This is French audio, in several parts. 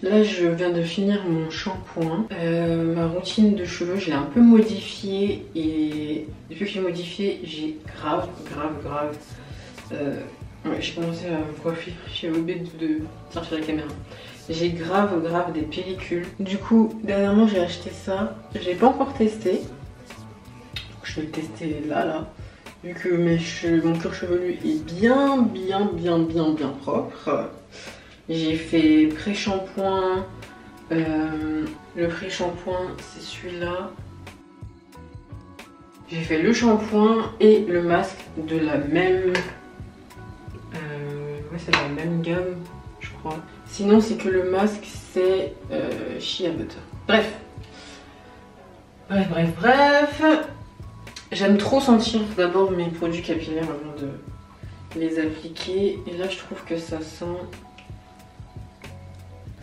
Là je viens de finir mon shampoing. Ma routine de cheveux je l'ai un peu modifiée et depuis que j'ai modifié j'ai grave j'ai commencé à me coiffer, j'ai oublié de sortir la caméra. J'ai grave des pellicules. Du coup dernièrement j'ai acheté ça, je l'ai pas encore testé. Je vais le tester là vu que mon cuir chevelu est bien propre. J'ai fait pré-shampoing. Le pré-shampoing, c'est celui-là. J'ai fait le shampoing et le masque de la même... ouais, c'est la même gamme, je crois. Sinon, c'est que le masque, c'est Shea Butter. Bref. J'aime trop sentir d'abord mes produits capillaires avant de les appliquer. Et là, je trouve que ça sent...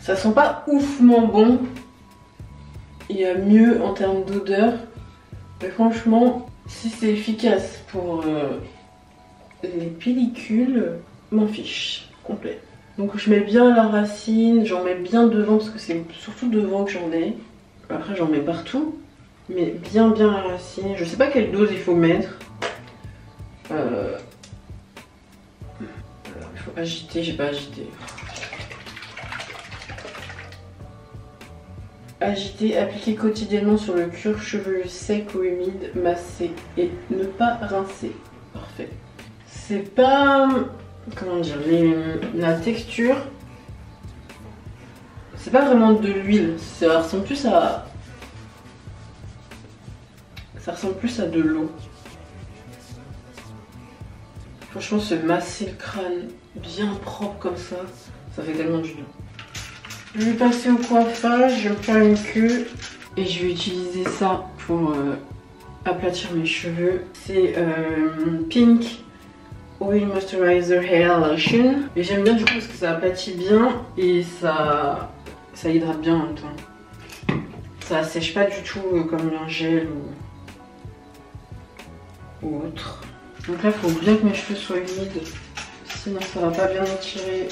Ça sent pas oufement bon. Il y a mieux en termes d'odeur. Mais franchement, si c'est efficace pour les pellicules, m'en fiche, complet. Donc je mets bien la racine, j'en mets bien devant parce que c'est surtout devant que j'en ai. Après j'en mets partout, mais bien la racine. Je sais pas quelle dose il faut mettre. Il faut agiter, j'ai pas agité. Agiter, appliquer quotidiennement sur le cuir chevelu sec ou humide, masser et ne pas rincer. Parfait. C'est pas... Comment dire, la texture... C'est pas vraiment de l'huile, ça ressemble plus à... Ça ressemble plus à de l'eau. Franchement, se masser le crâne bien propre comme ça fait tellement du bien. Je vais passer au coiffage, je vais me faire une queue et je vais utiliser ça pour aplatir mes cheveux. C'est Pink Oil Moisturizer Hair Lotion. Et j'aime bien du coup parce que ça aplatit bien et ça hydrate bien en même temps. Ça sèche pas du tout comme un gel ou autre. Donc là, il faut bien que mes cheveux soient humides, sinon ça va pas bien étirer.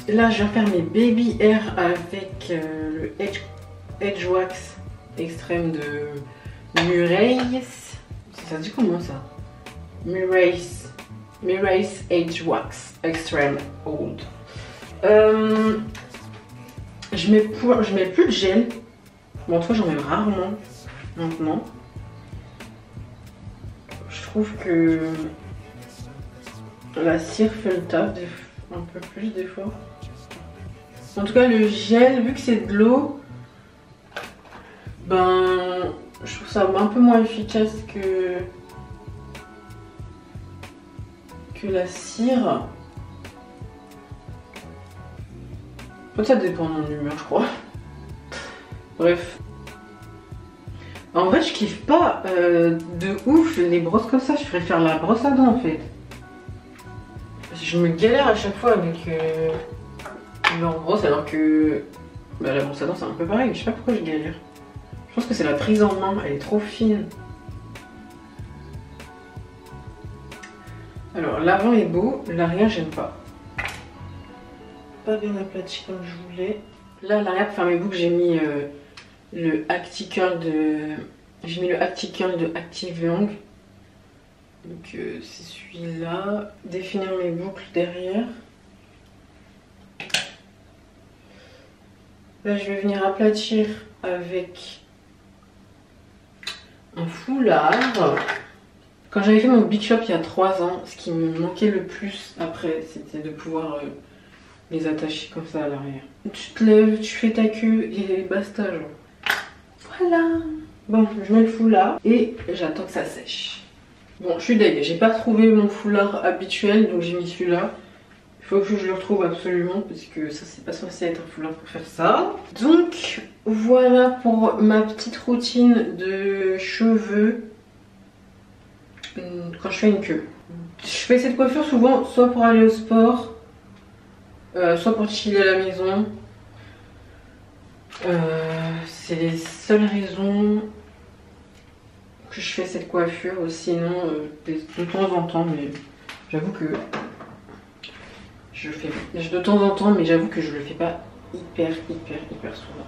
Là, je vais faire mes baby hair avec le Edge Wax extrême de Murray's. Ça se dit comment ça? Murray's Edge Wax Extreme Old. Je mets plus de gel. Bon, en tout cas, j'en mets rarement maintenant. Je trouve que la cire fait le taf un peu plus des fois. En tout cas, le gel, vu que c'est de l'eau, ben je trouve ça un peu moins efficace que la cire. En fait, ça dépend de mon humeur, je crois. Bref. En vrai, je kiffe pas de ouf les brosses comme ça. Je préfère la brosse à dents en fait. Je me galère à chaque fois avec leur brosse alors que bah, la brosse à dents c'est un peu pareil. Je sais pas pourquoi je galère. Je pense que c'est la prise en main. Elle est trop fine. Alors l'avant est beau, l'arrière j'aime pas. Pas bien aplati comme je voulais. Là l'arrière pour faire mes boucles j'ai mis le Acti-Curl de... J'ai mis le Acti-Curl de Active Young. Donc c'est celui-là. Définir mes boucles derrière. Là je vais venir aplatir avec un foulard. Quand j'avais fait mon Big Shop il y a 3 ans, ce qui me manquait le plus après, c'était de pouvoir les attacher comme ça à l'arrière. Tu te lèves, tu fais ta queue et basta genre. Voilà. Bon, je mets le foulard et j'attends que ça sèche. Bon, je suis deg, j'ai pas trouvé mon foulard habituel, donc j'ai mis celui-là. Il faut que je le retrouve absolument parce que ça c'est pas censé être un foulard pour faire ça. Donc voilà pour ma petite routine de cheveux quand je fais une queue. Je fais cette coiffure souvent soit pour aller au sport, soit pour chiller à la maison. C'est les seules raisons que je fais cette coiffure. Sinon de temps en temps, mais j'avoue que je fais de temps en temps, mais j'avoue que je le fais pas hyper souvent.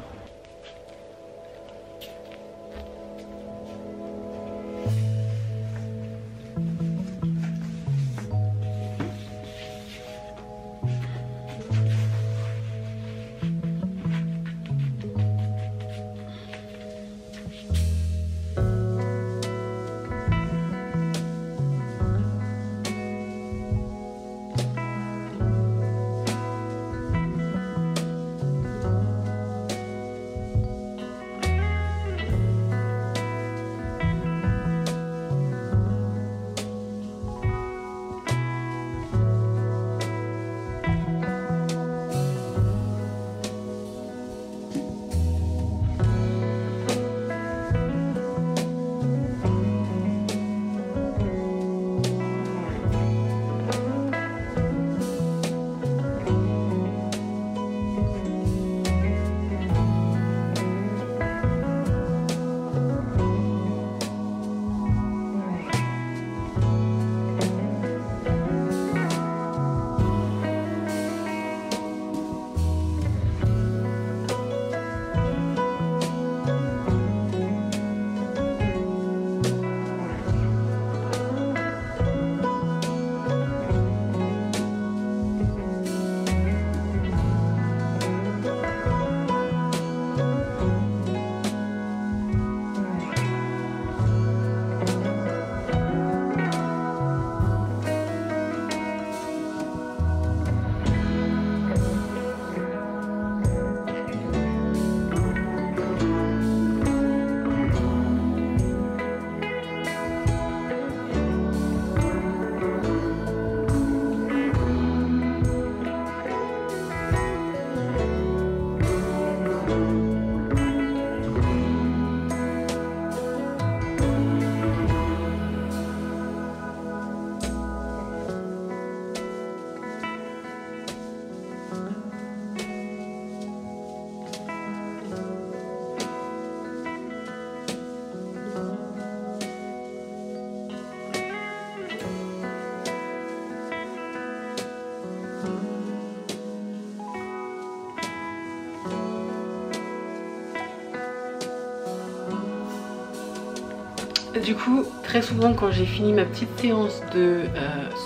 Du coup, très souvent quand j'ai fini ma petite séance de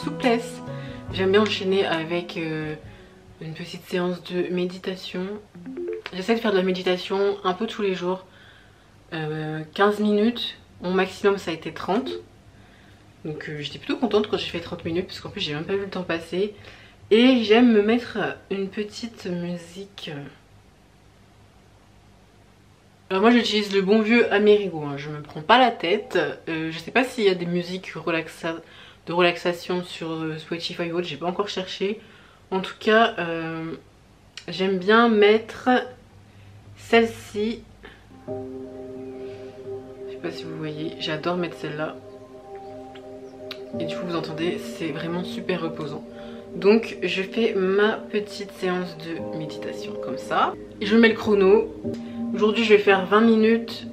souplesse, j'aime bien enchaîner avec une petite séance de méditation. J'essaie de faire de la méditation un peu tous les jours. 15 minutes, mon maximum ça a été 30. Donc j'étais plutôt contente quand j'ai fait 30 minutes parce qu'en plus j'ai même pas vu le temps passer. Et j'aime me mettre une petite musique. Alors moi j'utilise le bon vieux Amerigo, hein. Je me prends pas la tête. Je sais pas s'il y a des musiques de relaxation sur Spotify ou autre, j'ai pas encore cherché. En tout cas, j'aime bien mettre celle-ci. Je sais sais pas si vous voyez, j'adore mettre celle-là. Et du coup vous entendez, c'est vraiment super reposant. Donc je fais ma petite séance de méditation comme ça. Et je mets le chrono. Aujourd'hui je vais faire 20 minutes.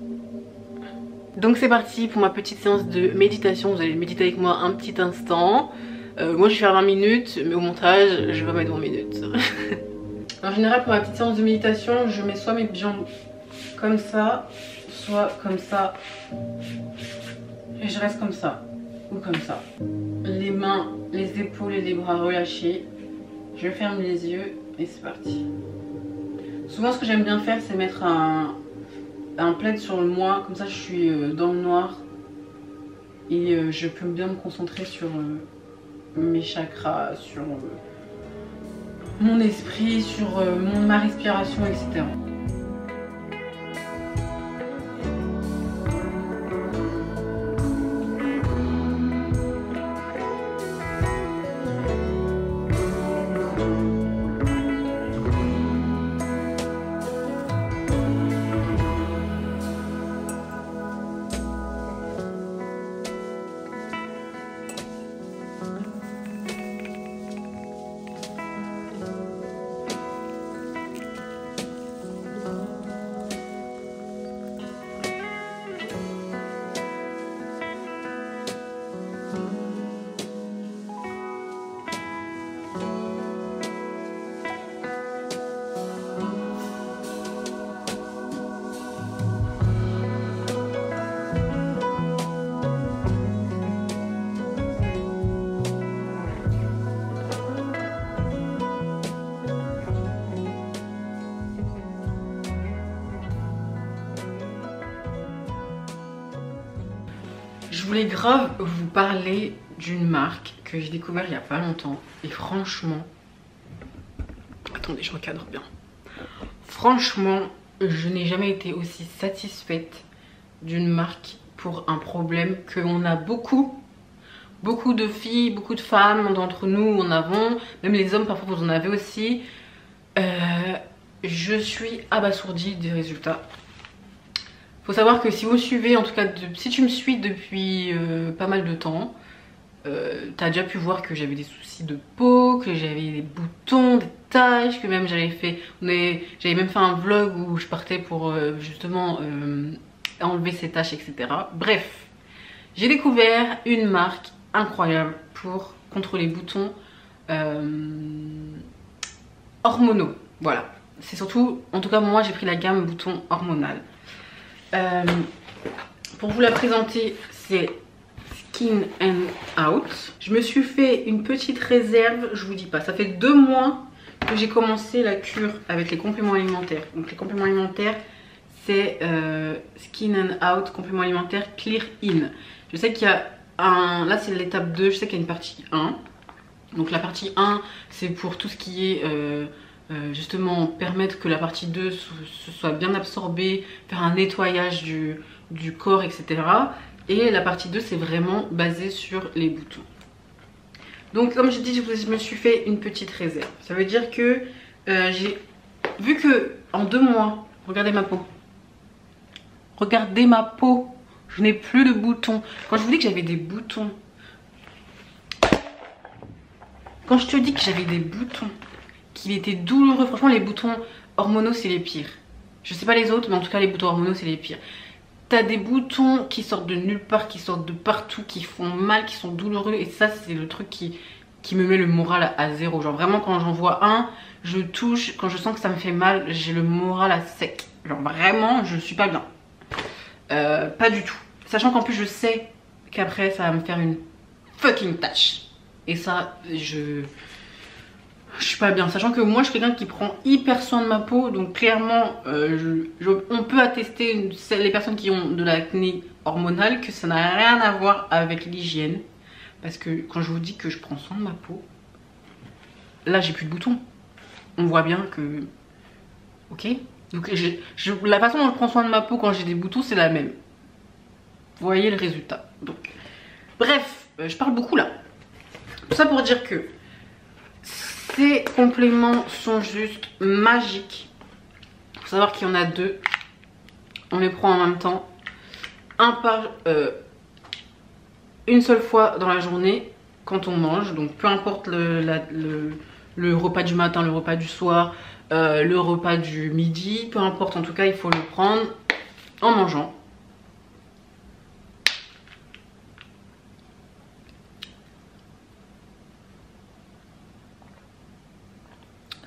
Donc c'est parti pour ma petite séance de méditation. Vous allez méditer avec moi un petit instant. Moi je vais faire 20 minutes, mais au montage je vais mettre 20 minutes. En général pour ma petite séance de méditation, je mets soit mes jambes comme ça, soit comme ça. Et je reste comme ça. Ou comme ça. Les mains, les épaules et les bras relâchés. Je ferme les yeux et c'est parti. Souvent ce que j'aime bien faire c'est mettre un plaid sur le moi, comme ça je suis dans le noir. Et je peux bien me concentrer sur mes chakras, sur mon esprit, sur ma respiration, etc. Je voulais grave vous parler d'une marque que j'ai découvert il y a pas longtemps. Et franchement... Attendez, je recadre bien. Franchement, je n'ai jamais été aussi satisfaite d'une marque pour un problème qu'on a beaucoup de filles, beaucoup de femmes d'entre nous en avons. Même les hommes parfois vous en avez aussi. Je suis abasourdie des résultats. Faut savoir que si vous me suivez, en tout cas si tu me suis depuis pas mal de temps, t'as déjà pu voir que j'avais des soucis de peau, que j'avais des boutons, des taches, que même j'avais même fait un vlog où je partais pour justement enlever ces taches, etc. Bref, j'ai découvert une marque incroyable pour contre les boutons hormonaux. Voilà, c'est surtout, en tout cas moi j'ai pris la gamme bouton hormonal. Pour vous la présenter, c'est Skin and Out. Je me suis fait une petite réserve, je vous dis pas, ça fait 2 mois que j'ai commencé la cure avec les compléments alimentaires. Donc les compléments alimentaires, c'est Skin and Out, compléments alimentaires Clear In. Je sais qu'il y a là c'est l'étape 2, je sais qu'il y a une partie 1. Donc la partie 1, c'est pour tout ce qui est... justement permettre que la partie 2 se soit bien absorbée, faire un nettoyage du corps, etc. Et la partie 2 c'est vraiment basé sur les boutons. Donc comme je dis, je me suis fait une petite réserve. Ça veut dire que j'ai vu que en 2 mois, regardez ma peau. Regardez ma peau, je n'ai plus de boutons. Quand je vous dis que j'avais des boutons, quand je te dis que j'avais des boutons, qu'il était douloureux, franchement les boutons hormonaux c'est les pires. Je sais pas les autres, mais en tout cas les boutons hormonaux c'est les pires. T'as des boutons qui sortent de nulle part, qui sortent de partout, qui font mal, qui sont douloureux, et ça c'est le truc qui me met le moral à 0. Genre vraiment quand j'en vois un, je touche, quand je sens que ça me fait mal, j'ai le moral à sec. Genre vraiment je suis pas bien. Pas du tout. Sachant qu'en plus je sais qu'après ça va me faire une fucking tache. Et ça je suis pas bien, sachant que moi je suis quelqu'un qui prend hyper soin de ma peau, donc clairement on peut attester, les personnes qui ont de l'acné hormonale, que ça n'a rien à voir avec l'hygiène. Parce que quand je vous dis que je prends soin de ma peau, là j'ai plus de boutons. On voit bien que... Ok. Donc la façon dont je prends soin de ma peau quand j'ai des boutons c'est la même. Vous voyez le résultat. Donc, bref, je parle beaucoup là. Tout ça pour dire que ces compléments sont juste magiques. Il faut savoir qu'il y en a 2. On les prend en même temps. une seule fois dans la journée quand on mange. Donc peu importe le repas du matin, le repas du soir, le repas du midi, peu importe, en tout cas il faut le prendre en mangeant.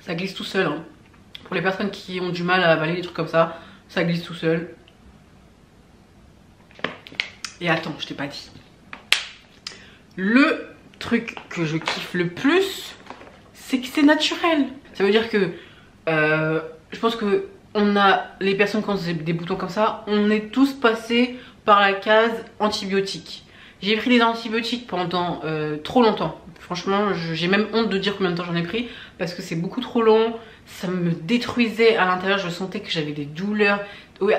Ça glisse tout seul, hein. Pour les personnes qui ont du mal à avaler des trucs comme ça glisse tout seul. Et attends, je t'ai pas dit. Le truc que je kiffe le plus, c'est que c'est naturel. Ça veut dire que je pense que les personnes qui ont des boutons comme ça, on est tous passés par la case antibiotiques. J'ai pris des antibiotiques pendant trop longtemps. Franchement, j'ai même honte de dire combien de temps j'en ai pris parce que c'est beaucoup trop long. Ça me détruisait à l'intérieur. Je sentais que j'avais des douleurs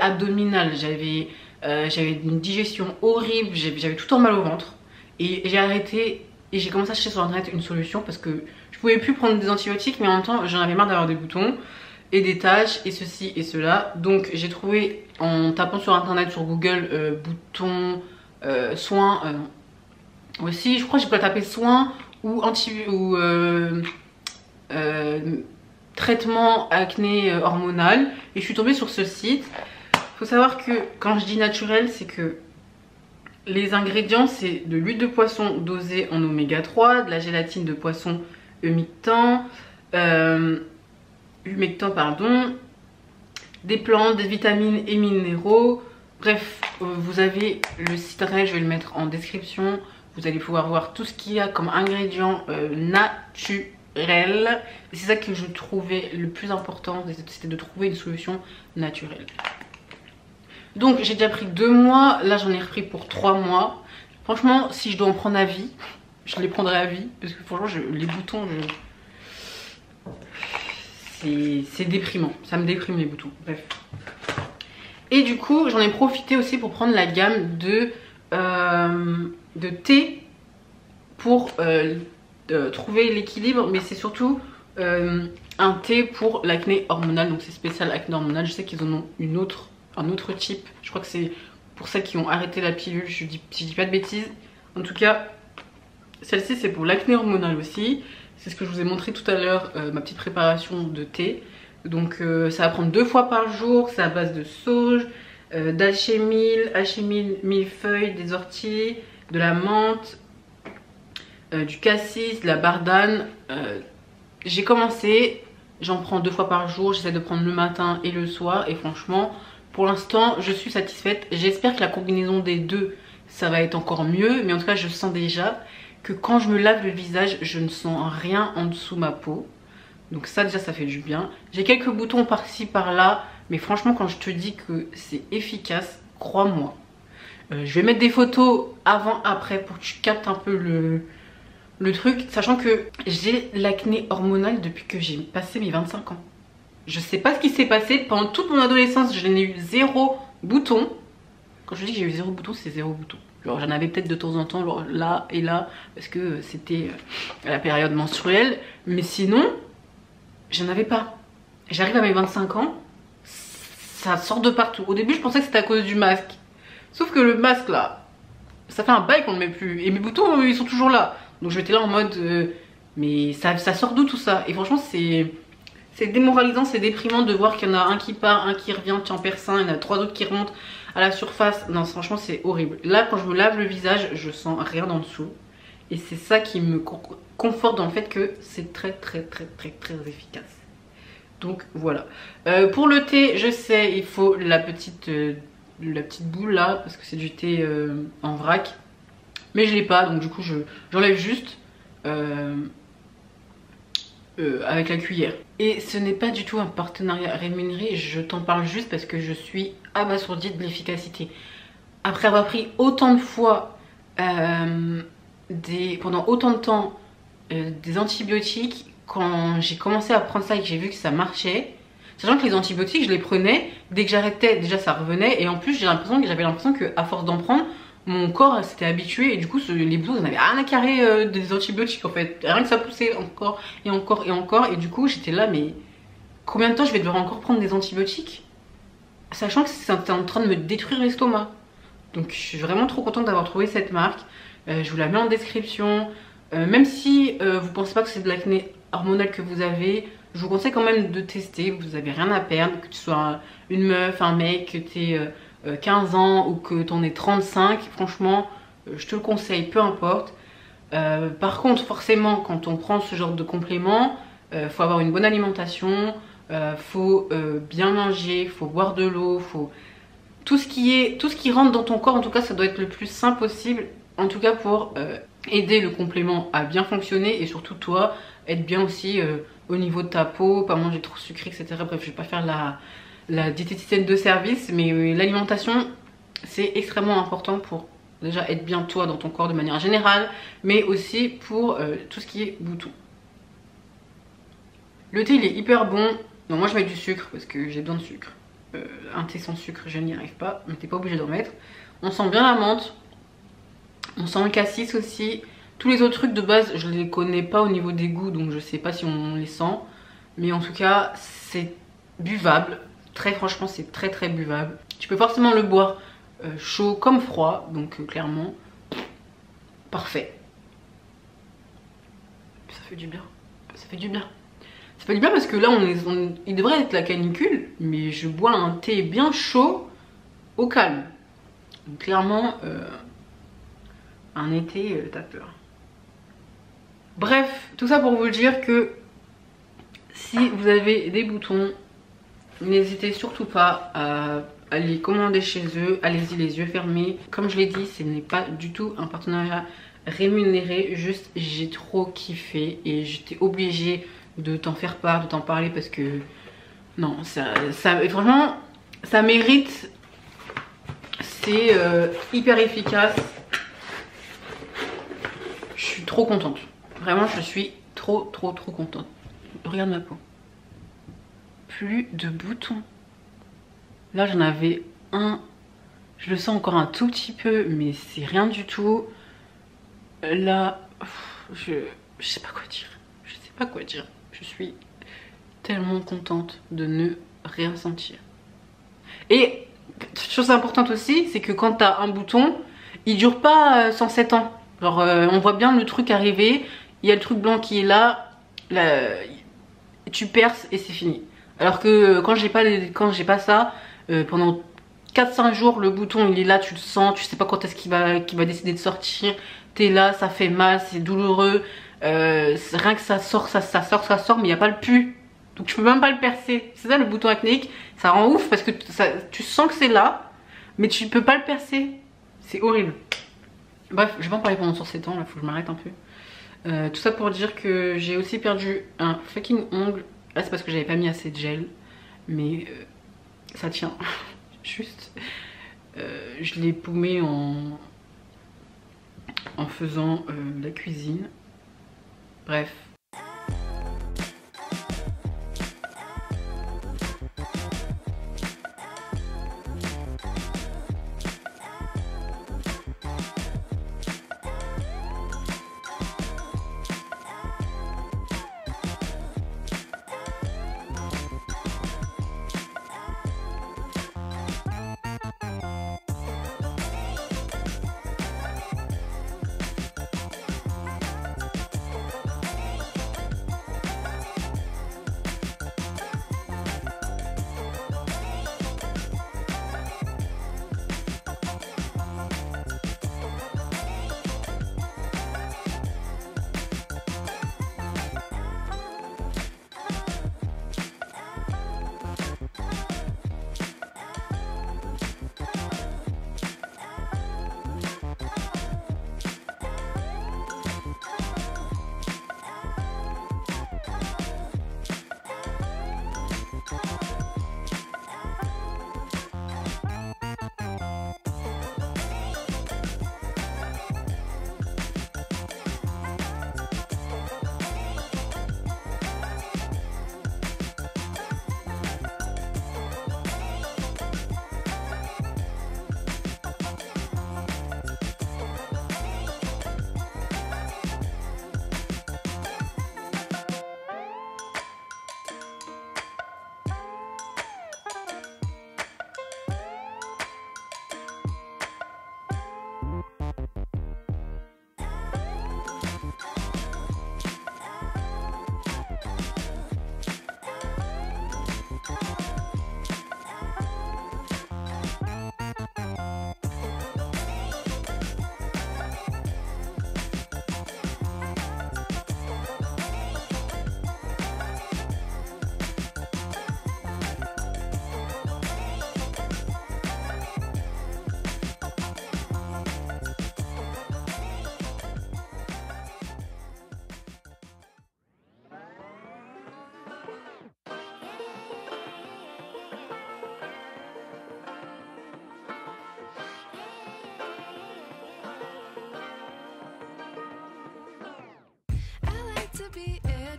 abdominales. J'avais une digestion horrible. J'avais tout le temps mal au ventre. Et j'ai arrêté et j'ai commencé à chercher sur internet une solution parce que je pouvais plus prendre des antibiotiques, mais en même temps j'en avais marre d'avoir des boutons et des taches et ceci et cela. Donc j'ai trouvé en tapant sur internet, sur Google, boutons, soins, aussi je crois que j'ai pas tapé soins ou traitement acné hormonal, et je suis tombée sur ce site. Faut savoir que quand je dis naturel, c'est que les ingrédients, c'est de l'huile de poisson dosée en oméga 3, de la gélatine de poisson humectant, des plantes, des vitamines et minéraux. Bref, vous avez le site internet, je vais le mettre en description. Vous allez pouvoir voir tout ce qu'il y a comme ingrédients naturels. Et c'est ça que je trouvais le plus important, c'était de trouver une solution naturelle. Donc j'ai déjà pris 2 mois, là j'en ai repris pour 3 mois. Franchement, si je dois en prendre à vie, je les prendrai à vie. Parce que franchement, les boutons, c'est déprimant. Ça me déprime les boutons, bref. Et du coup, j'en ai profité aussi pour prendre la gamme de thé pour trouver l'équilibre. Mais c'est surtout un thé pour l'acné hormonal. Donc c'est spécial acné hormonal. Je sais qu'ils en ont un autre type. Je crois que c'est pour celles qui ont arrêté la pilule, si je dis pas de bêtises. En tout cas, celle-ci c'est pour l'acné hormonal aussi. C'est ce que je vous ai montré tout à l'heure, ma petite préparation de thé. Donc ça va prendre 2 fois par jour. C'est à base de sauge, d'alchémile, millefeuille, des orties, de la menthe, du cassis, de la bardane. J'ai commencé, j'en prends 2 fois par jour. J'essaie de prendre le matin et le soir. Et franchement, pour l'instant, je suis satisfaite. J'espère que la combinaison des deux, ça va être encore mieux. Mais en tout cas, je sens déjà que quand je me lave le visage, je ne sens rien en dessous ma peau. Donc ça, déjà, ça fait du bien. J'ai quelques boutons par-ci, par-là. Mais franchement, quand je te dis que c'est efficace, crois-moi. Je vais mettre des photos avant-après pour que tu captes un peu le truc. Sachant que j'ai l'acné hormonal depuis que j'ai passé mes 25 ans. Je sais pas ce qui s'est passé. Pendant toute mon adolescence, je n'ai eu 0 bouton. Quand je dis que j'ai eu 0 bouton, c'est 0 bouton. Genre j'en avais peut-être de temps en temps, genre là et là, parce que c'était la période menstruelle. Mais sinon, j'en avais pas. J'arrive à mes 25 ans, ça sort de partout. Au début, je pensais que c'était à cause du masque. Sauf que le masque là, ça fait un bail qu'on ne le met plus. Et mes boutons, ils sont toujours là. Donc j'étais là en mode, mais ça sort d'où tout ça? Et franchement, c'est démoralisant, c'est déprimant de voir qu'il y en a un qui part, un qui revient, tu en perds un, il y en a 3 autres qui remontent à la surface. Non, franchement, c'est horrible. Là, quand je me lave le visage, je sens rien en dessous. Et c'est ça qui me conforte dans le fait que c'est très efficace. Donc voilà. Pour le thé, je sais, il faut la petite boule là, parce que c'est du thé en vrac. Mais je l'ai pas, donc du coup j'enlève juste avec la cuillère. Et ce n'est pas du tout un partenariat rémunéré, je t'en parle juste parce que je suis abasourdie de l'efficacité. Après avoir pris autant de fois, pendant autant de temps, des antibiotiques, quand j'ai commencé à prendre ça et que j'ai vu que ça marchait, sachant que les antibiotiques je les prenais, dès que j'arrêtais déjà ça revenait, et en plus j'avais l'impression qu'à force d'en prendre, mon corps s'était habitué, et du coup les boutons ils n'avaient rien à carrer des antibiotiques en fait, rien que ça poussait encore et encore et encore, et du coup j'étais là, mais combien de temps je vais devoir encore prendre des antibiotiques, sachant que c'était en train de me détruire l'estomac. Donc je suis vraiment trop contente d'avoir trouvé cette marque. Je vous la mets en description. Même si vous pensez pas que c'est de l'acné hormonal que vous avez, je vous conseille quand même de tester. Vous n'avez rien à perdre, que tu sois une meuf, un mec, que tu aies 15 ans ou que tu en aies 35. Franchement, je te le conseille, peu importe. Par contre, forcément, quand on prend ce genre de complément, faut avoir une bonne alimentation, faut bien manger, faut boire de l'eau, faut tout ce qui rentre dans ton corps. En tout cas, ça doit être le plus sain possible. En tout cas, pour aider le complément à bien fonctionner et surtout toi, être bien aussi au niveau de ta peau, pas manger trop sucré, etc. Bref, je vais pas faire la diététicienne de service, mais l'alimentation, c'est extrêmement important pour déjà être bien toi dans ton corps de manière générale, mais aussi pour tout ce qui est boutons. Le thé il est hyper bon. Non, moi je mets du sucre parce que j'ai besoin de sucre. Un thé sans sucre je n'y arrive pas, mais t'es pas obligé d'en mettre. On sent bien la menthe, on sent le cassis aussi. Tous les autres trucs de base je les connais pas au niveau des goûts, donc je sais pas si on les sent, mais en tout cas c'est buvable. Très franchement c'est très très buvable. Tu peux forcément le boire chaud comme froid, donc clairement parfait. Ça fait du bien, ça fait du bien. Ça fait du bien parce que là il devrait être la canicule, mais je bois un thé bien chaud au calme. Donc clairement un été t'as peur. Bref, tout ça pour vous dire que si vous avez des boutons, n'hésitez surtout pas à aller commander chez eux, allez-y les yeux fermés. Comme je l'ai dit, ce n'est pas du tout un partenariat rémunéré, juste j'ai trop kiffé et j'étais obligée de t'en faire part, de t'en parler parce que non, franchement, ça mérite. C'est hyper efficace. Je suis trop contente. Vraiment, je suis trop contente. Regarde ma peau. Plus de boutons. Là, j'en avais un. Je le sens encore un tout petit peu, mais c'est rien du tout. Là, je sais pas quoi dire. Je sais pas quoi dire. Je suis tellement contente de ne rien sentir. Et chose importante aussi, c'est que quand t'as un bouton, il dure pas 107 ans. Genre, on voit bien le truc arriver. Il y a le truc blanc qui est là. Tu perces et c'est fini. Alors que quand j'ai pas ça, pendant 4-5 jours, le bouton il est là, tu le sens, tu sais pas quand est-ce qu'il va décider de sortir. T'es là, ça fait mal, c'est douloureux. Rien que ça sort, mais il n'y a pas le pu. Donc je peux même pas le percer. C'est ça le bouton acnéique. Ça rend ouf parce que tu sens que c'est là, mais tu peux pas le percer. C'est horrible. Bref, je vais pas en parler pendant sur ces temps, là, faut que je m'arrête un peu. Tout ça pour dire que j'ai aussi perdu un fucking ongle. Là c'est parce que j'avais pas mis assez de gel, mais ça tient. Juste, je l'ai paumé en faisant la cuisine. Bref.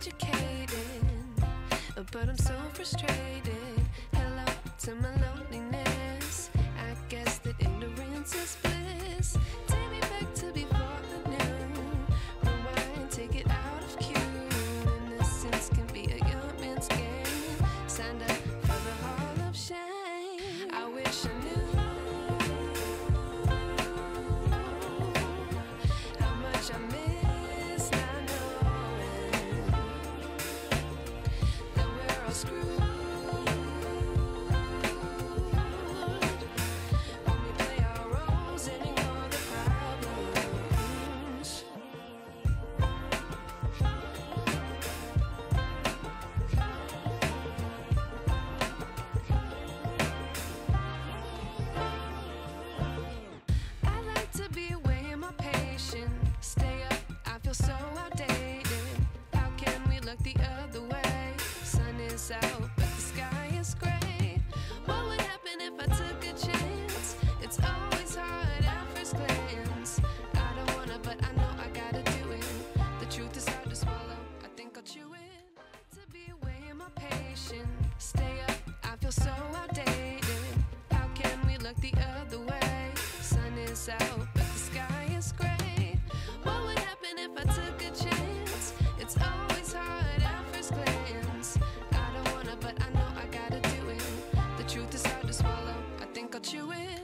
educated, but I'm so frustrated. Hello to my loneliness. I guess that ignorance is bliss. Take me back to before I knew. Rewind, take it out of cue. Innocence can be a young man's game. Signed up for the hall of shame. I wish I knew how much I miss not knowing that we're all screwed. When we play our roles and ignore the problems. I like to be away in my patience. Stay up, I feel so outdated. How can we look the other way? Sun is out, but the sky is gray. What would happen if I took a chance? It's always hard at first glance. I don't wanna, but I know I gotta do it. The truth is hard to swallow, I think I'll chew it. To be away in my patience. Stay up, I feel so outdated. How can we look the other way? Sun is out, but the sky is gray. What would happen if I took a chance? It's always hard at first glance. I don't wanna, but I know I gotta do it. The truth is hard to swallow, I think I'll chew it.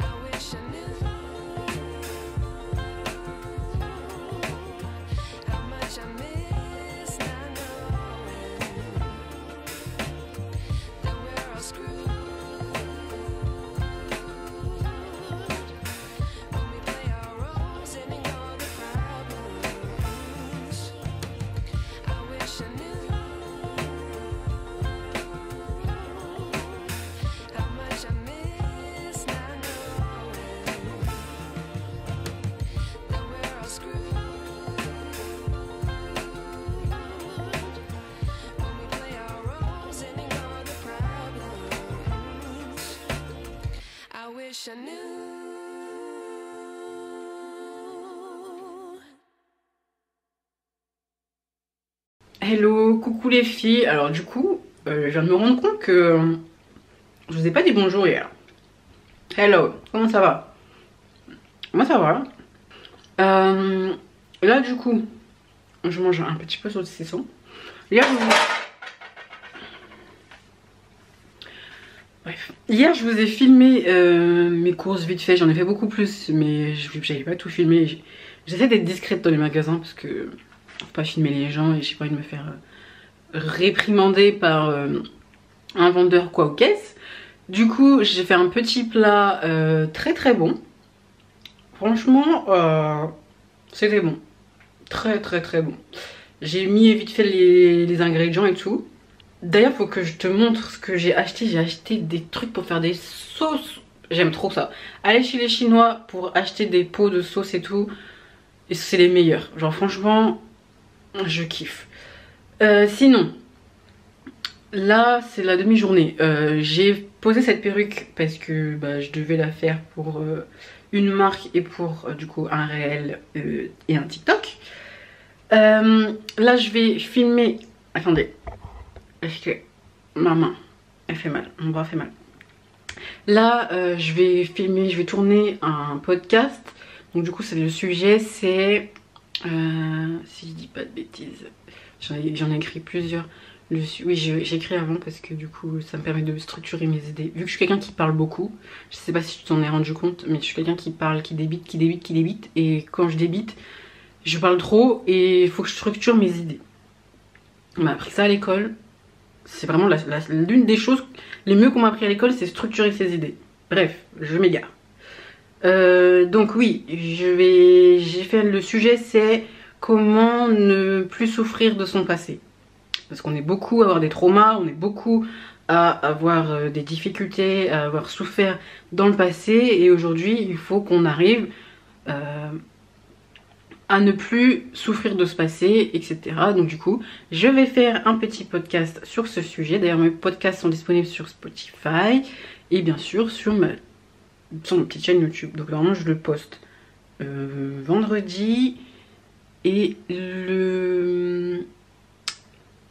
I wish I knew how much I miss not knowing that we're all screwed. When we play our roles and ignore the problems. I wish I knew how much I miss not knowing that we're all screwed. When we play our roles and ignore the problems. I wish I knew. Hello, coucou les filles. Alors du coup, je viens de me rendre compte que je vous ai pas dit bonjour hier. Hello, comment ça va? Moi ça va. Là du coup, je mange un petit peu saucisson. Hier, bref. Hier je vous ai filmé mes courses vite fait. J'en ai fait beaucoup plus, mais j'avais pas tout filmé. J'essaie d'être discrète dans les magasins parce que faut pas filmer les gens et j'ai pas envie de me faire réprimander par un vendeur quoi aux caisses. Du coup j'ai fait un petit plat très très bon. Franchement c'était bon. Très très très bon. J'ai mis vite fait les ingrédients et tout. D'ailleurs faut que je te montre ce que j'ai acheté. J'ai acheté des trucs pour faire des sauces. J'aime trop ça. Aller chez les Chinois pour acheter des pots de sauce et tout. Et c'est les meilleurs. Genre franchement je kiffe. Sinon, là c'est la demi-journée. J'ai posé cette perruque parce que je devais la faire pour une marque et pour du coup un réel et un TikTok. Là je vais filmer. Attendez, parce que ma main elle fait mal, mon bras fait mal. Là je vais filmer, je vais tourner un podcast. Donc du coup c'est le sujet, c'est si je dis pas de bêtises, j'en ai écrit plusieurs. Oui, j'ai écrit avant parce que du coup ça me permet de structurer mes idées. Vu que je suis quelqu'un qui parle beaucoup, je sais pas si tu t'en es rendu compte, mais je suis quelqu'un qui parle, qui débite. Et quand je débite, je parle trop et il faut que je structure mes idées. On m'a appris ça à l'école. C'est vraiment l'une des choses les mieux qu'on m'a appris à l'école, c'est structurer ses idées. Bref, je m'égare. Donc oui, j'ai fait le sujet, c'est comment ne plus souffrir de son passé. Parce qu'on est beaucoup à avoir des traumas, on est beaucoup à avoir des difficultés, à avoir souffert dans le passé. Et aujourd'hui, il faut qu'on arrive à ne plus souffrir de ce passé, etc. Donc du coup, je vais faire un petit podcast sur ce sujet. D'ailleurs, mes podcasts sont disponibles sur Spotify et bien sûr sur ma petite chaîne YouTube. Donc normalement, je le poste vendredi et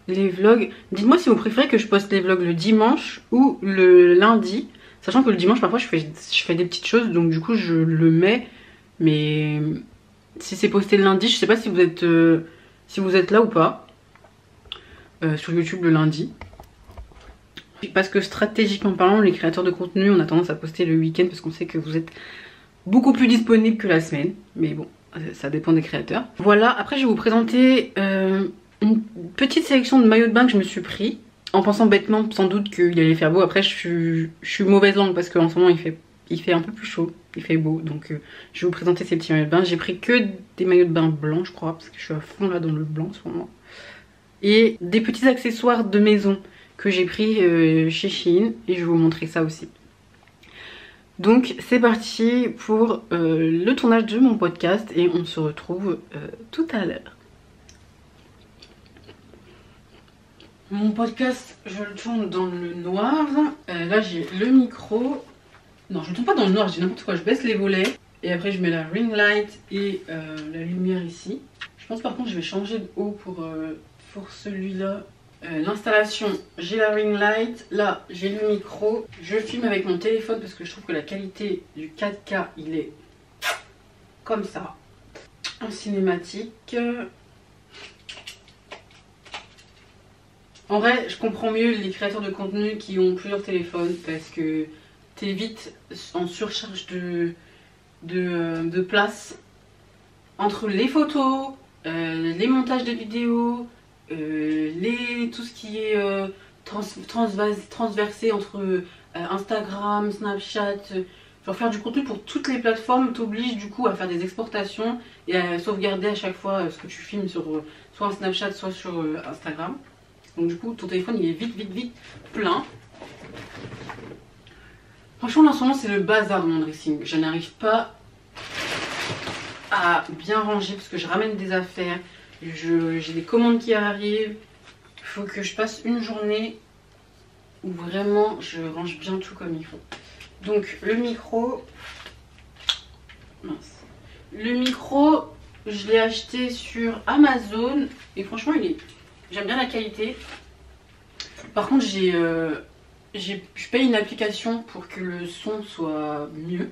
les vlogs. Dites-moi si vous préférez que je poste les vlogs le dimanche ou le lundi. Sachant que le dimanche, parfois, je fais des petites choses. Donc du coup, je le mets. Mais si c'est posté le lundi, je sais pas si vous êtes là ou pas. Sur YouTube le lundi. Parce que stratégiquement parlant, les créateurs de contenu, on a tendance à poster le week-end parce qu'on sait que vous êtes beaucoup plus disponible que la semaine. Mais bon, ça dépend des créateurs. Voilà, après je vais vous présenter une petite sélection de maillots de bain que je me suis pris. En pensant bêtement sans doute qu'il allait faire beau. Après je suis mauvaise langue parce qu'en ce moment il fait un peu plus chaud. Il fait beau. Donc je vais vous présenter ces petits maillots de bain. J'ai pris que des maillots de bain blancs je crois. Parce que je suis à fond là dans le blanc en ce moment. Et des petits accessoires de maison que j'ai pris chez Shein. Et je vais vous montrer ça aussi. Donc c'est parti pour le tournage de mon podcast et on se retrouve tout à l'heure. Mon podcast, je le tourne dans le noir. Là j'ai le micro. Non, je le tourne pas dans le noir, je dis n'importe quoi. Je baisse les volets et après je mets la ring light et la lumière ici. Je pense par contre je vais changer de haut pour celui-là. L'installation, j'ai la ring light, là j'ai le micro, je filme avec mon téléphone parce que je trouve que la qualité du 4K il est comme ça, en cinématique. En vrai je comprends mieux les créateurs de contenu qui ont plusieurs téléphones parce que t'es vite en surcharge de place entre les photos, les montages de vidéos, tout ce qui est transversé entre Instagram, Snapchat, genre faire du contenu pour toutes les plateformes t'oblige du coup à faire des exportations et à sauvegarder à chaque fois ce que tu filmes sur soit Snapchat soit sur Instagram. Donc du coup ton téléphone il est vite plein. Franchement là en ce moment c'est le bazar de mon dressing. Je n'arrive pas à bien ranger parce que je ramène des affaires. J'ai des commandes qui arrivent. Il faut que je passe une journée où vraiment je range bien tout comme il faut. Donc le micro. Mince. Le micro, je l'ai acheté sur Amazon. Et franchement j'aime bien la qualité. Par contre je paye une application pour que le son soit mieux.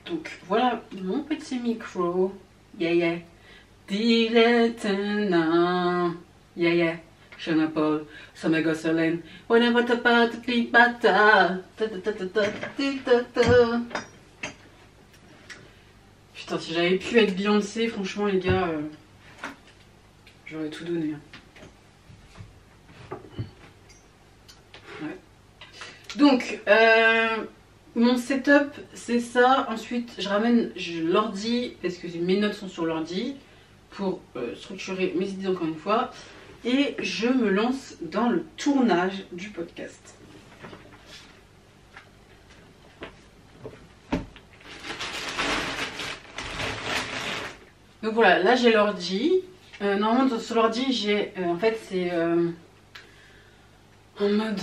Donc voilà mon petit micro. Yeah. Dilettant, yeah, Jean-Paul, Samegosolène, whenever the part de bata. Putain, si j'avais pu être Beyoncé, franchement, les gars, j'aurais tout donné. Ouais. Donc, mon setup, c'est ça. Ensuite, je ramène l'ordi, parce que mes notes sont sur l'ordi. Pour structurer mes idées encore une fois. Et je me lance dans le tournage du podcast. Donc voilà, là j'ai l'ordi. Normalement sur l'ordi j'ai... en fait c'est en mode...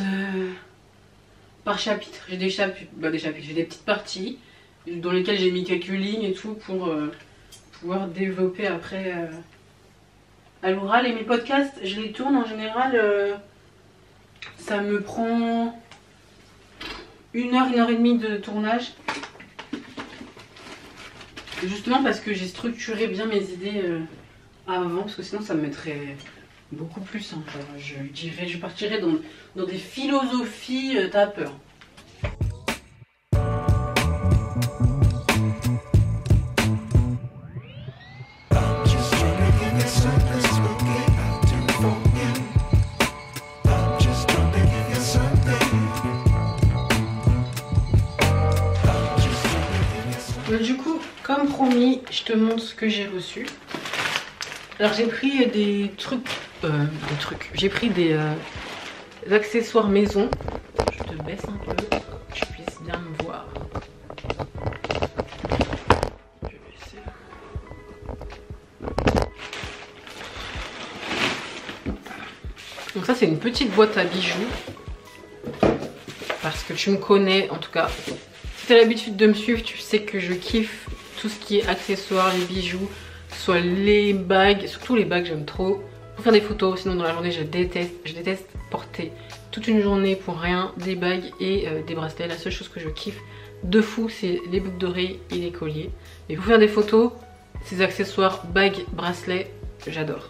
par chapitre. J'ai des chapitres, j'ai des petites parties dans lesquelles j'ai mis quelques lignes et tout pour... pouvoir développer après à l'oral. Et mes podcasts je les tourne en général ça me prend 1 heure et demie de tournage justement parce que j'ai structuré bien mes idées avant parce que sinon ça me mettrait beaucoup plus hein. Je partirais dans des philosophies t'as peur. Du coup, comme promis, je te montre ce que j'ai reçu. Alors j'ai pris des trucs des trucs. J'ai pris des accessoires maison. Je te baisse un peu pour que tu puisses bien me voir. Je vais baisser. Donc ça c'est une petite boîte à bijoux. Parce que tu me connais, en tout cas, si tu as l'habitude de me suivre, tu sais que je kiffe tout ce qui est accessoires, les bijoux, soit les bagues, surtout les bagues j'aime trop. Pour faire des photos, sinon dans la journée je déteste porter toute une journée pour rien, des bagues et des bracelets. La seule chose que je kiffe de fou c'est les boucles d'oreilles et les colliers. Mais pour faire des photos, ces accessoires, bagues, bracelets, j'adore.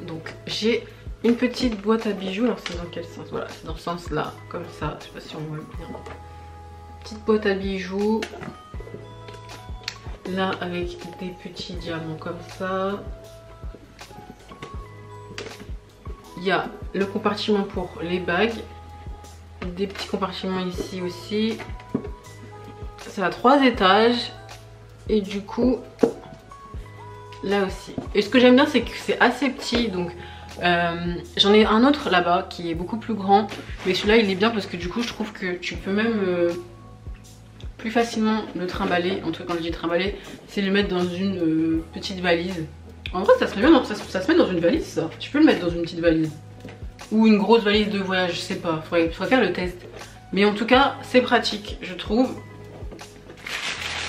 Donc j'ai une petite boîte à bijoux, alors c'est dans quel sens? Voilà, c'est dans ce sens là, comme ça, je sais pas si on voit bien. Petite boîte à bijoux. Là avec des petits diamants comme ça. Il y a le compartiment pour les bagues. Des petits compartiments ici aussi. C'est à 3 étages. Et du coup, là aussi. Et ce que j'aime bien c'est que c'est assez petit, donc j'en ai un autre là-bas qui est beaucoup plus grand, mais celui-là il est bien parce que du coup je trouve que tu peux même plus facilement le trimballer. En tout cas quand je dis trimballer, c'est le mettre dans une petite valise. En vrai ça serait bien, ça se met dans une valise ça. Tu peux le mettre dans une petite valise ou une grosse valise de voyage, je sais pas, faudrait faire le test. Mais en tout cas c'est pratique je trouve.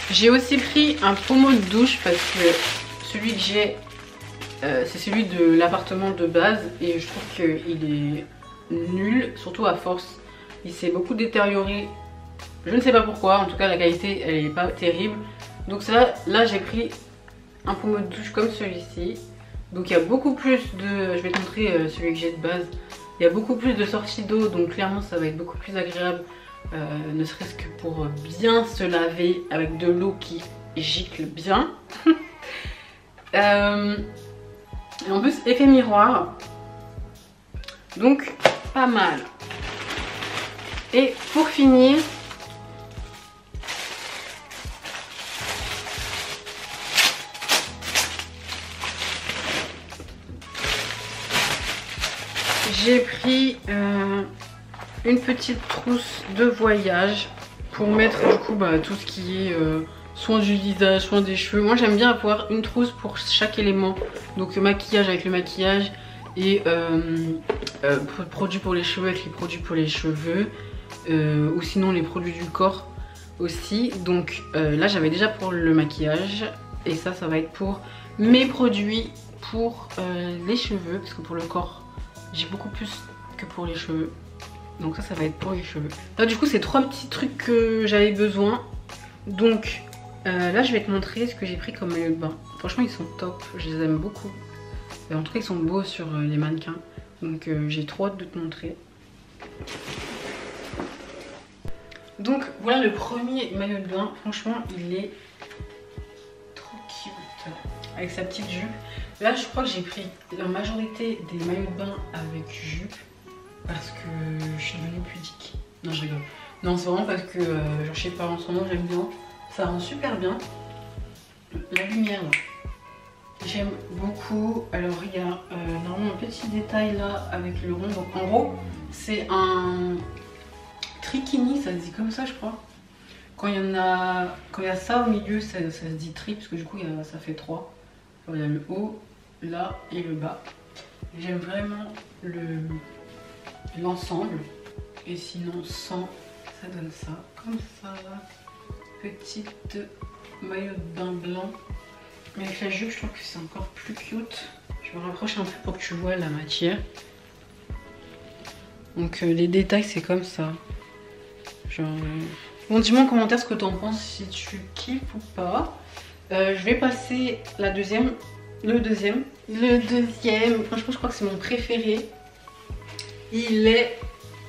J'ai aussi pris un pommeau de douche parce que celui que j'ai c'est celui de l'appartement de base et je trouve qu'il est nul, surtout à force. Il s'est beaucoup détérioré, je ne sais pas pourquoi, en tout cas la qualité elle est pas terrible. Donc là j'ai pris un pommeau de douche comme celui-ci. Donc il y a beaucoup plus de, je vais te montrer celui que j'ai de base. Il y a beaucoup plus de sorties d'eau, donc clairement ça va être beaucoup plus agréable, ne serait-ce que pour bien se laver avec de l'eau qui gicle bien. Et en plus effet miroir, donc pas mal. Et pour finir, j'ai pris une petite trousse de voyage pour mettre du coup tout ce qui est soin du visage, soin des cheveux. Moi j'aime bien avoir une trousse pour chaque élément. Donc maquillage avec le maquillage et produits pour les cheveux avec les produits pour les cheveux. Ou sinon les produits du corps aussi. Donc là j'avais déjà pour le maquillage. Et ça va être pour mes produits pour les cheveux. Parce que pour le corps j'ai beaucoup plus que pour les cheveux. Donc ça va être pour les cheveux. Là du coup c'est 3 petits trucs que j'avais besoin. Donc là je vais te montrer ce que j'ai pris comme maillot de bain. Franchement ils sont top, je les aime beaucoup. En tout cas ils sont beaux sur les mannequins. Donc j'ai trop hâte de te montrer. Donc voilà le premier maillot de bain. Franchement il est trop cute. Avec sa petite jupe. Là je crois que j'ai pris la majorité des maillots de bain avec jupe. Parce que je suis devenue pudique. Non je rigole. Non c'est vraiment parce que genre, je sais pas, en ce moment j'aime bien. Ça rend super bien. La lumière là. J'aime beaucoup. Alors il y a normalement un petit détail là avec le rond. Donc en gros c'est un trikini, ça se dit comme ça je crois. Quand il y a ça au milieu ça se dit tri parce que du coup ça fait 3. Alors, il y a le haut, là et le bas. J'aime vraiment l'ensemble. Et sinon sans, ça donne ça. Comme ça là. Petite maillot de bain blanc. Mais avec la jupe je trouve que c'est encore plus cute. Je me rapproche un peu pour que tu vois la matière. Donc les détails c'est comme ça. Genre, bon dis-moi en commentaire ce que tu en penses, si tu kiffes ou pas. Je vais passer le deuxième, franchement je crois que c'est mon préféré. Il est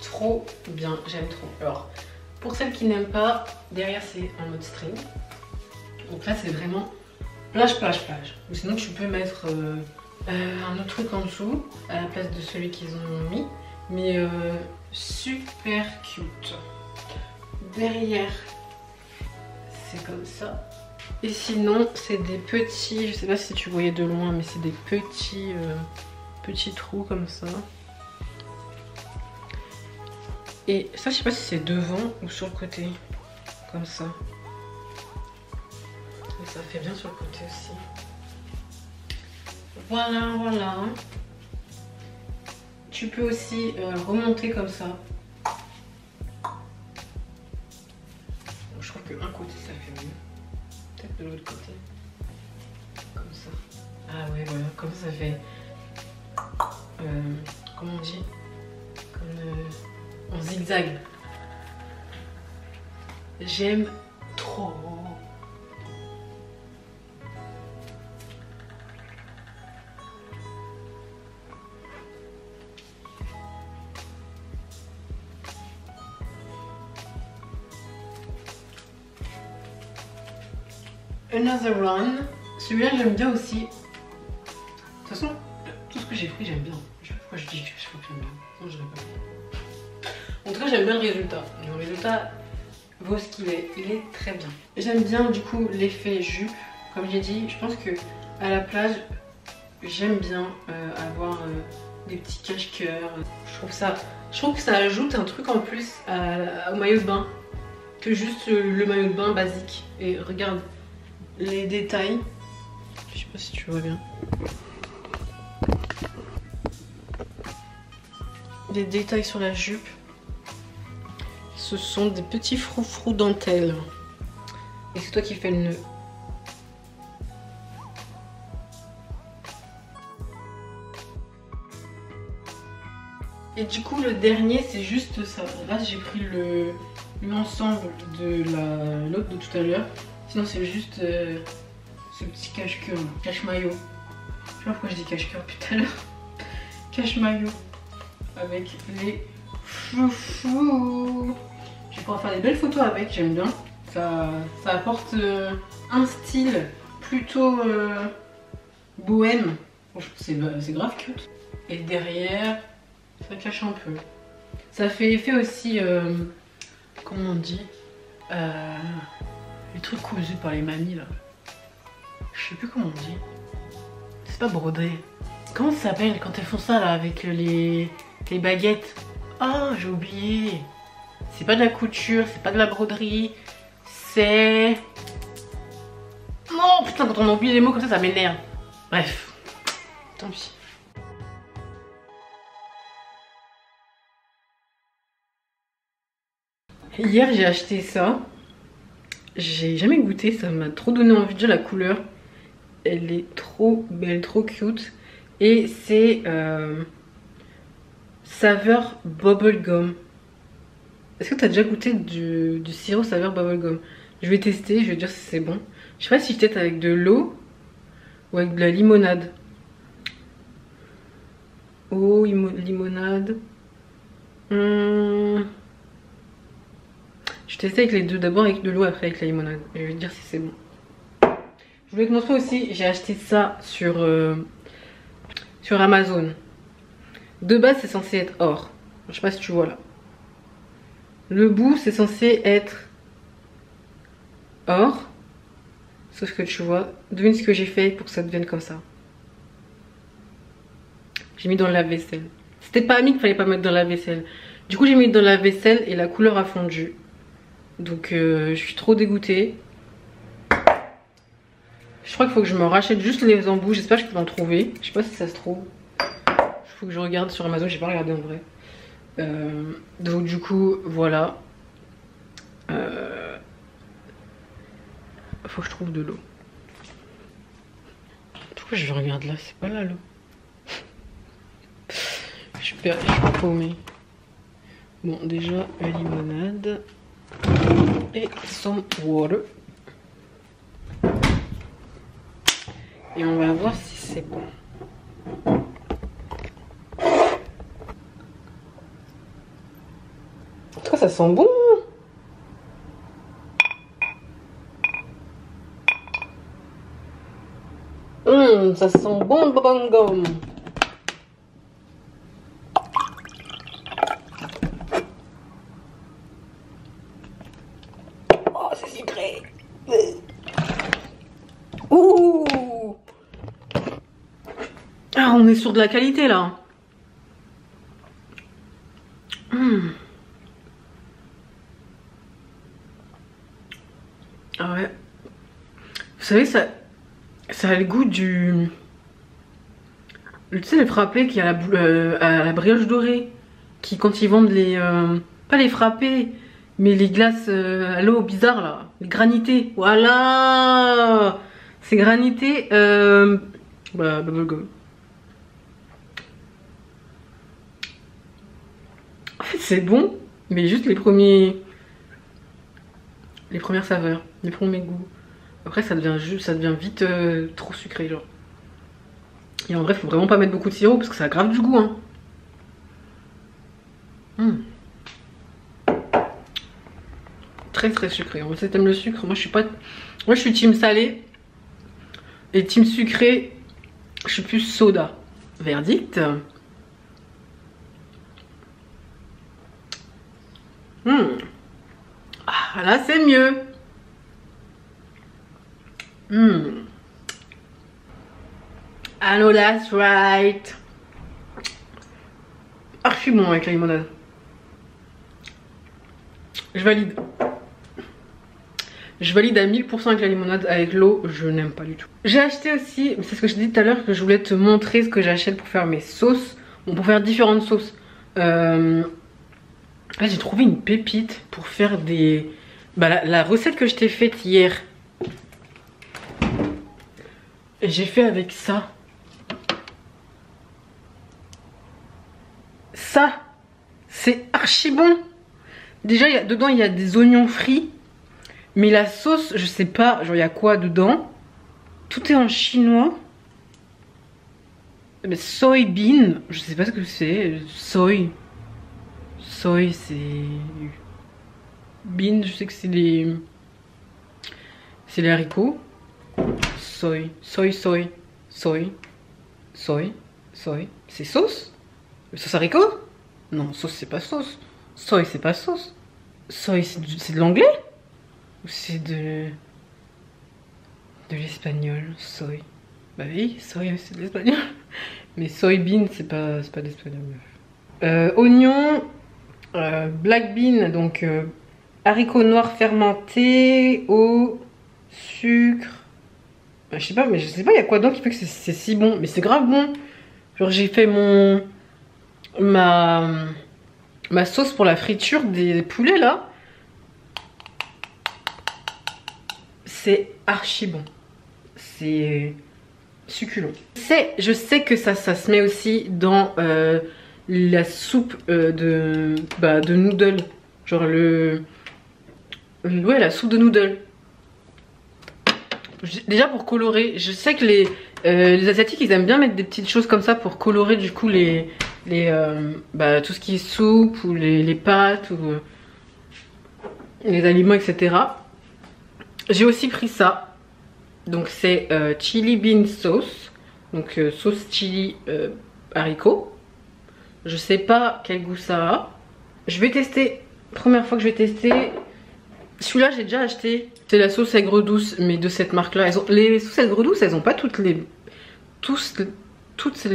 trop bien, j'aime trop. Alors pour celles qui n'aiment pas, derrière c'est en mode string. Donc là c'est vraiment plage. Ou sinon tu peux mettre un autre truc en dessous à la place de celui qu'ils ont mis. Mais super cute. Derrière c'est comme ça. Et sinon c'est des petits, je sais pas si tu voyais de loin, mais c'est des petits petit trou comme ça. Et ça, je sais pas si c'est devant ou sur le côté. Comme ça. Et ça fait bien sur le côté aussi. Voilà, voilà. Tu peux aussi remonter comme ça. Je trouve que un côté ça fait mieux. Peut-être de l'autre côté. Comme ça. Ah ouais, voilà. Comme ça, ça fait... comment on dit? Comme en zigzag. J'aime trop. Another Run. Celui-là, j'aime bien aussi. De toute façon, tout ce que j'ai pris, j'aime bien. Je sais pas pourquoi je dis que j'aime bien. Non, je pas. En tout cas, j'aime bien le résultat. Le résultat vaut ce qu'il est. Il est très bien. J'aime bien, du coup, l'effet jupe. Comme j'ai dit, je pense que à la plage, j'aime bien avoir des petits cache-cœurs. Je trouve que ça ajoute un truc en plus au maillot de bain que juste le maillot de bain basique. Et regarde les détails. Je sais pas si tu vois bien. Les détails sur la jupe. Ce sont des petits froufrous dentelles. Et c'est toi qui fais le nœud. Et du coup, le dernier, c'est juste ça. Là, j'ai pris l'ensemble de l'autre de tout à l'heure. Sinon, c'est juste ce petit cache-cœur, cache-maillot. Je sais pas pourquoi je dis cache-cœur depuis tout à l'heure. Cache-maillot. Avec les foufous. Je vais pouvoir faire des belles photos avec, j'aime bien. Ça apporte un style plutôt bohème. Bon, c'est grave cute. Et derrière, ça cache un peu. Ça fait effet aussi, comment on dit, les trucs cousus par les mamies là. Je sais plus comment on dit. C'est pas brodé. Comment ça s'appelle quand elles font ça là avec les baguettes? Ah, j'ai oublié. C'est pas de la couture, c'est pas de la broderie. C'est... Non, putain, quand on oublie les mots comme ça m'énerve. Bref, tant pis. Hier, j'ai acheté ça. J'ai jamais goûté, ça m'a trop donné envie. Déjà, la couleur, elle est trop belle, trop cute. Et c'est saveur bubblegum. Est-ce que tu as déjà goûté du sirop saveur bubblegum? Je vais tester, je vais dire si c'est bon. Je sais pas si je teste avec de l'eau ou avec de la limonade. Eau, limonade. Je testais avec les deux, d'abord avec de l'eau, après avec la limonade. Je vais te dire si c'est bon. Je voulais te montrer aussi, j'ai acheté ça sur Amazon. De base, c'est censé être or. Je sais pas si tu vois là. Le bout, c'est censé être or. Sauf que tu vois, devine ce que j'ai fait pour que ça devienne comme ça. J'ai mis dans le lave-vaisselle. C'était pas mis qu'il fallait pas mettre dans la vaisselle. Du coup, j'ai mis dans la vaisselle et la couleur a fondu. Donc, je suis trop dégoûtée. Je crois qu'il faut que je me rachète juste les embouts. J'espère que je peux en trouver. Je sais pas si ça se trouve. Il faut que je regarde sur Amazon. J'ai pas regardé en vrai. Donc du coup, voilà. Faut que je trouve de l'eau. Pourquoi je regarde là? C'est pas là l'eau. Je suis paumée. Bon, déjà, la limonade. Et some water. Et on va voir si c'est bon. En tout cas, ça sent bon. Ça sent bon le bubblegum. Oh, c'est sucré. Ouh. Ah, on est sur de la qualité là. Ah ouais. Vous savez, ça a le goût du... Tu sais, les frappés qui a à la brioche dorée. Qui, quand ils vendent les... pas les frappés, mais les glaces à l'eau bizarres là. Les granités. Voilà. C'est granité. Bubblegum. En fait, c'est bon, mais juste les premières saveurs, les premiers goûts. Après, ça devient vite trop sucré, genre. Et en vrai, faut vraiment pas mettre beaucoup de sirop parce que ça a grave du goût, hein. Très très sucré. En vrai, si t'aimes le sucre, moi je suis team salé. Et team sucré, je suis plus soda. Verdict. Ah, là c'est mieux. I know that's right. Archi bon avec la limonade. Je valide. Je valide à 1000% avec la limonade. Avec l'eau, je n'aime pas du tout. J'ai acheté aussi, c'est ce que je dis tout à l'heure, que je voulais te montrer ce que j'achète pour faire mes sauces. Bon, pour faire différentes sauces. Là, j'ai trouvé une pépite pour faire des... Bah, la recette que je t'ai faite hier. J'ai fait avec ça. Ça, c'est archi bon. Déjà, dedans, il y a des oignons frits. Mais la sauce, je sais pas, genre, il y a quoi dedans? Tout est en chinois. Mais soybean, je sais pas ce que c'est. Soy, c'est... Bean, je sais que c'est les... C'est les haricots. Soy. C'est sauce? Sauce haricot? Non, sauce c'est pas sauce. Soy c'est pas sauce. Soy c'est de l'anglais? Ou c'est de l'espagnol? Soy. Bah oui, soy c'est de l'espagnol. Mais soybean c'est pas de l'espagnol. Oignon, black bean, donc haricots noirs fermentés, eau, sucre. Bah, je sais pas, mais je sais pas il y a quoi dedans qui fait que c'est si bon. Mais c'est grave bon. Genre j'ai fait ma sauce pour la friture des poulets là. C'est archi bon. C'est succulent. Je sais que ça se met aussi dans la soupe de noodles. Genre ouais, la soupe de noodles. Déjà pour colorer, je sais que les asiatiques ils aiment bien mettre des petites choses comme ça pour colorer du coup tout ce qui est soupe ou les pâtes ou les aliments, etc. J'ai aussi pris ça. Donc c'est chili bean sauce. Donc sauce chili haricot. Je sais pas quel goût ça a. Je vais tester. Première fois que je vais tester. Celui-là j'ai déjà acheté. C'est la sauce aigre douce, mais de cette marque là. Les sauces aigre douce elles ont pas toutes les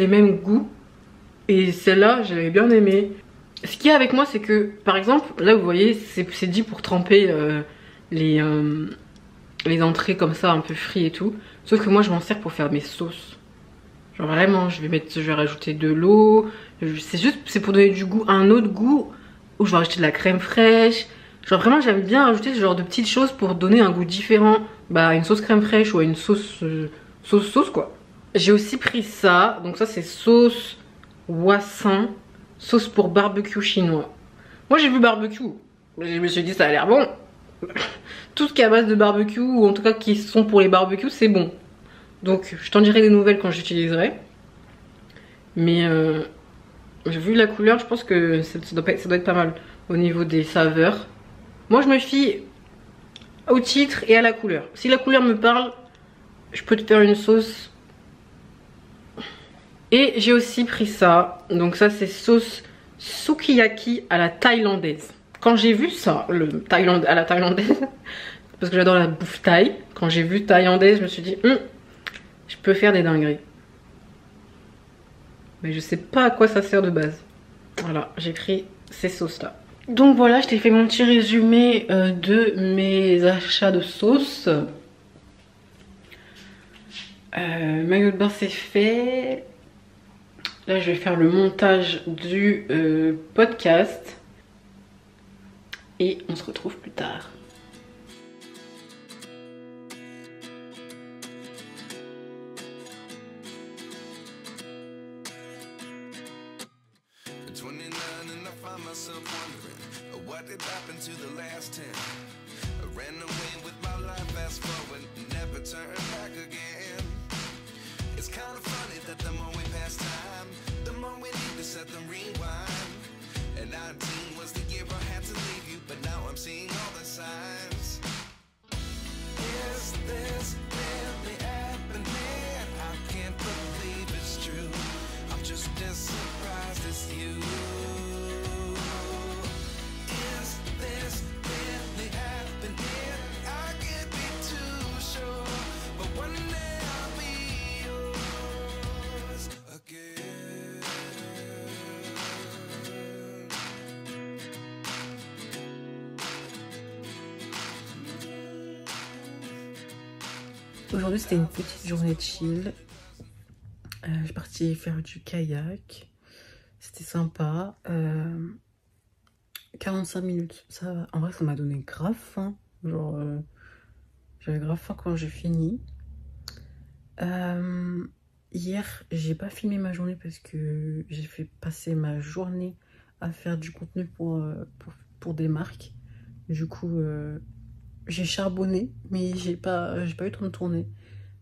mêmes goûts. Et celle-là j'avais bien aimé. Ce qu'il y a avec moi c'est que par exemple là vous voyez c'est dit pour tremper les entrées comme ça un peu frites et tout. Sauf que moi je m'en sers pour faire mes sauces. Genre vraiment je vais rajouter de l'eau. C'est pour donner du goût, un autre goût. Ou je vais rajouter de la crème fraîche. Genre vraiment j'aime bien rajouter ce genre de petites choses pour donner un goût différent. Bah une sauce crème fraîche ou une sauce quoi. J'ai aussi pris ça. Donc ça c'est sauce Wassan. Sauce pour barbecue chinois. Moi j'ai vu barbecue. Je me suis dit ça a l'air bon. Tout ce qui est à base de barbecue ou en tout cas qui sont pour les barbecues c'est bon. Donc je t'en dirai des nouvelles quand j'utiliserai. Mais vu la couleur je pense que ça doit être pas mal au niveau des saveurs. Moi je me fie au titre et à la couleur. Si la couleur me parle, je peux te faire une sauce. Et j'ai aussi pris ça. Donc ça c'est sauce sukiyaki à la thaïlandaise. Quand j'ai vu ça, à la thaïlandaise, parce que j'adore la bouffe thaï. Quand j'ai vu thaïlandaise, je me suis dit, je peux faire des dingueries. mais je sais pas à quoi ça sert de base. Voilà, j'ai pris ces sauces là. Donc voilà, je t'ai fait mon petit résumé de mes achats de sauces. Maillot de bain c'est fait. Là je vais faire le montage du podcast. Et on se retrouve plus tard. What did happen to the last 10? I ran away with my life, fast forward, never turn back again. It's kind of funny that the more we pass time, the more we need to set them rewind. And 19 was the year I had to leave you, but now I'm seeing all the signs. Is this really happening? I can't believe it's true. I'm just as surprised as you. Aujourd'hui c'était une petite journée de chill. Je suis partie faire du kayak. C'était sympa. 45 minutes. Ça va. En vrai ça m'a donné grave faim. Genre j'avais grave faim quand j'ai fini. Hier j'ai pas filmé ma journée parce que j'ai fait passer ma journée à faire du contenu pour des marques. Du coup j'ai charbonné, mais j'ai pas eu le temps de tourner,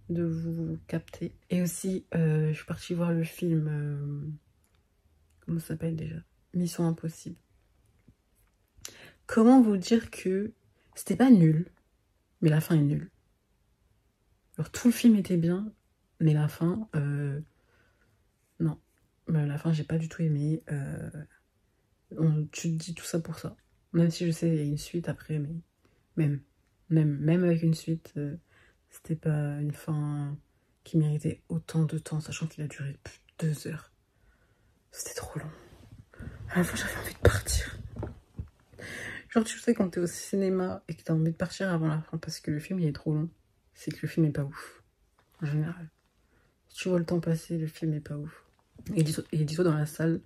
de vous capter. Et aussi, je suis partie voir le film, comment ça s'appelle déjà? Mission Impossible. Comment vous dire que c'était pas nul, mais la fin est nulle. Alors tout le film était bien, mais la fin, non. La fin, j'ai pas du tout aimé. Tu te dis tout ça pour ça. Même si je sais il y a une suite après, mais même avec une suite, c'était pas une fin qui méritait autant de temps, sachant qu'il a duré plus de 2 heures. C'était trop long. À la fin, j'avais envie de partir. Genre, tu sais, quand t'es au cinéma et que t'as envie de partir avant la fin parce que le film il est trop long, c'est que le film est pas ouf. En général. Si tu vois le temps passer, le film est pas ouf. Et dis-toi, dans la salle,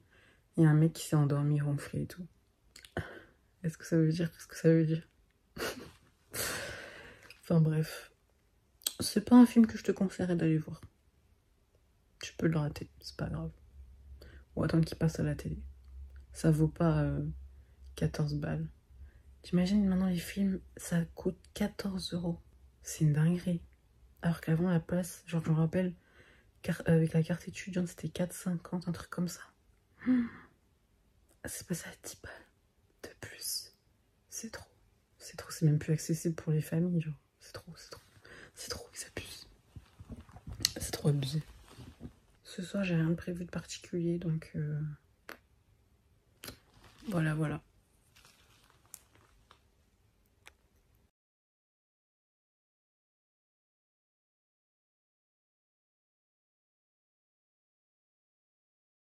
il y a un mec qui s'est endormi, ronflé et tout. Est-ce que ça veut dire ce que ça veut dire? Enfin bref. C'est pas un film que je te conseillerais d'aller voir. Tu peux le rater, c'est pas grave. Ou attendre qu'il passe à la télé. Ça vaut pas 14 balles. T'imagines maintenant les films, ça coûte 14 €. C'est une dinguerie. Alors qu'avant la place, genre je me rappelle, avec la carte étudiante c'était 4,50, un truc comme ça. C'est passé à 10 balles de plus. C'est trop. C'est trop, c'est même plus accessible pour les familles, genre. C'est trop, ils abusent. C'est trop abusé. Ce soir, j'ai rien de prévu de particulier, donc voilà.